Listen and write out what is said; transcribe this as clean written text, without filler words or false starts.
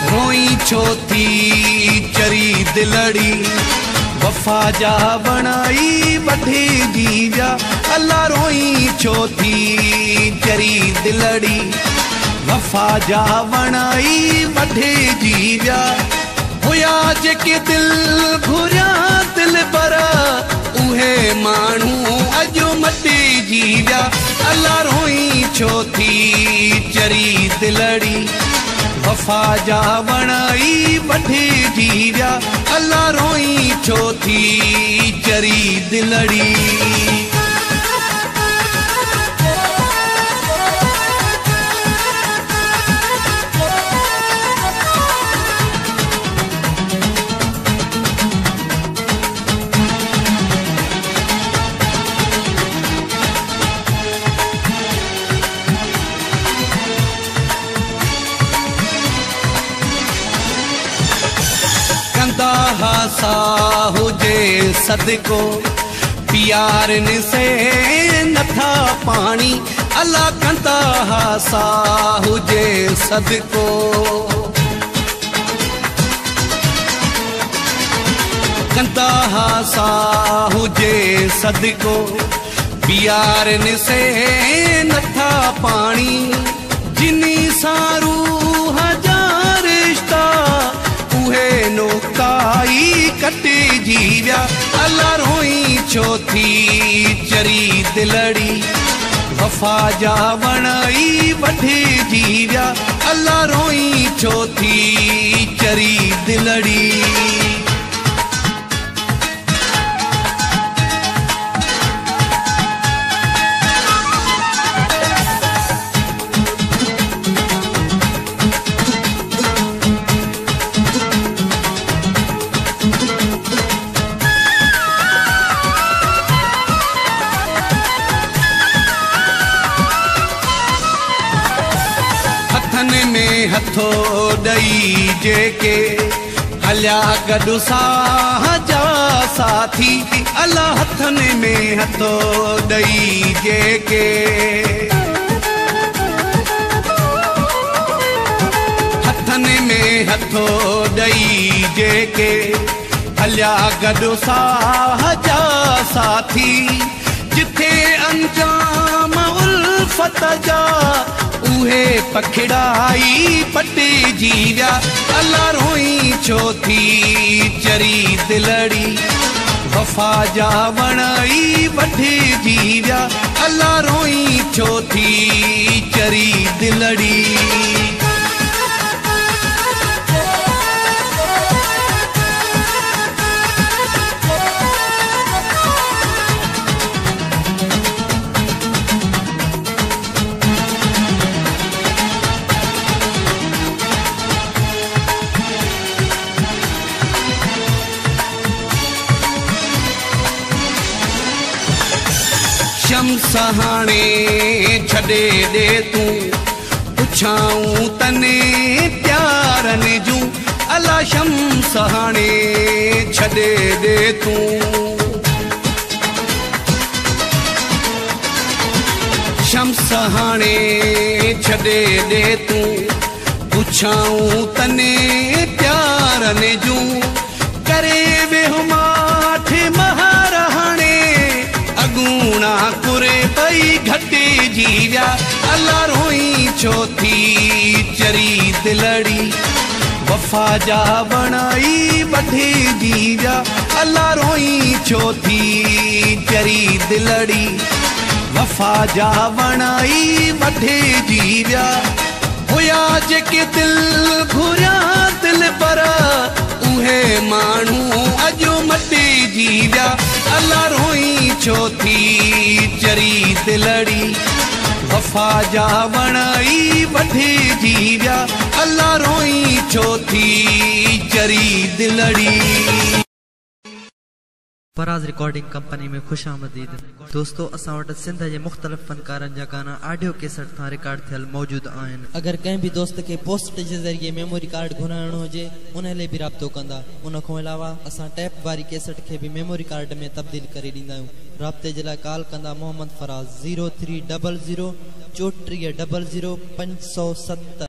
रोई छो थी चरी दिलड़ी वफा जा बनाई वठे जीजा अल्लाह रोई छो थी चरी दिलड़ी वफा जा बनाई वठे जीजा हुया जेके दिल घुरिया दिल पर उहे मानू अजो मटे जीजा अल्लाह रोई छो थी चरी दिलड़ी वफा जा बनाई वठे जीजा अल्लाह रोई छो थी चरी दिलड़ी सा हुजे सदको प्यारन से नथा पानी अल्लाह कंदा सा हुजे सदको कंदा सा हुजे सदको प्यारन से नथा पानी जिनी सारू हजार रिश्ता उहे नोकाई कटे जीव्या अल्लाह रोई छो थी चरी दिलड़ी वफा जा बनाई वठे जीव्या अल्लाह रोई छो थी चरी दिलड़ी में हथो दई जेके हलिया गडु साजा साथी अल्लाह हथन में हथो दई जेके हथन में हथो दई जेके हलिया गडु साजा साथी जिथे अंजाम उल्फत जा उहे पखड़ाई पटे जीव्या अल्लाह रोई छो थी चरी दिलड़ी वफा जा बनाई वठे जीव्या अल्लाह रोई छो थी चरी दिलड़ी शम्स हाणे छॾे दे तूं पुछाऊं तने प्यारन जूं अल्लाह शम्स हाणे छॾे दे तूं शम्स हाणे छॾे दे तूं पुछाऊं तने प्यारन जूं करे वेहो माठ महाराणे अगूणा कुरे पई घटे जीव्या अल्लाह रोई छो थी चरी दिलड़ी वफा जा बनाई वठे जीव्या अल्लाह रोई छो थी चरी दिलड़ी वफा जा बनाई वठे जीव्या हुया जेके दिल घुरिया दिल पर उहे मानू अजो मटे जीव्या अल्लाह रोई छो थी चरी दिलड़ी वफा जा बनाई वठे जीव्या अल्लाह रोई छो थी चरी दिलड़ी फराज रिकॉर्डिंग कंपनी में खुश आमदीद दोस्तों असां वटि सिंध जे मुख़्तलिफ़ फनकारनि जा गाना ऑडियो कैसेट सां रिकॉर्ड थियल मौजूद आहिनि। अगर कंहिं भी दोस्त के पोस्ट जे ज़रिए मेमोरी कार्ड घुराइणो हुजे उन लाइ भी राब्तो कंदा। उन खां अलावा असां टैप वारी कैसेट के भी मेमोरी कार्ड में तब्दील करे ॾींदा आहियूं। राब्ते जे लाइ कॉल कंदा मोहम्मद फराज 0300 3400 570।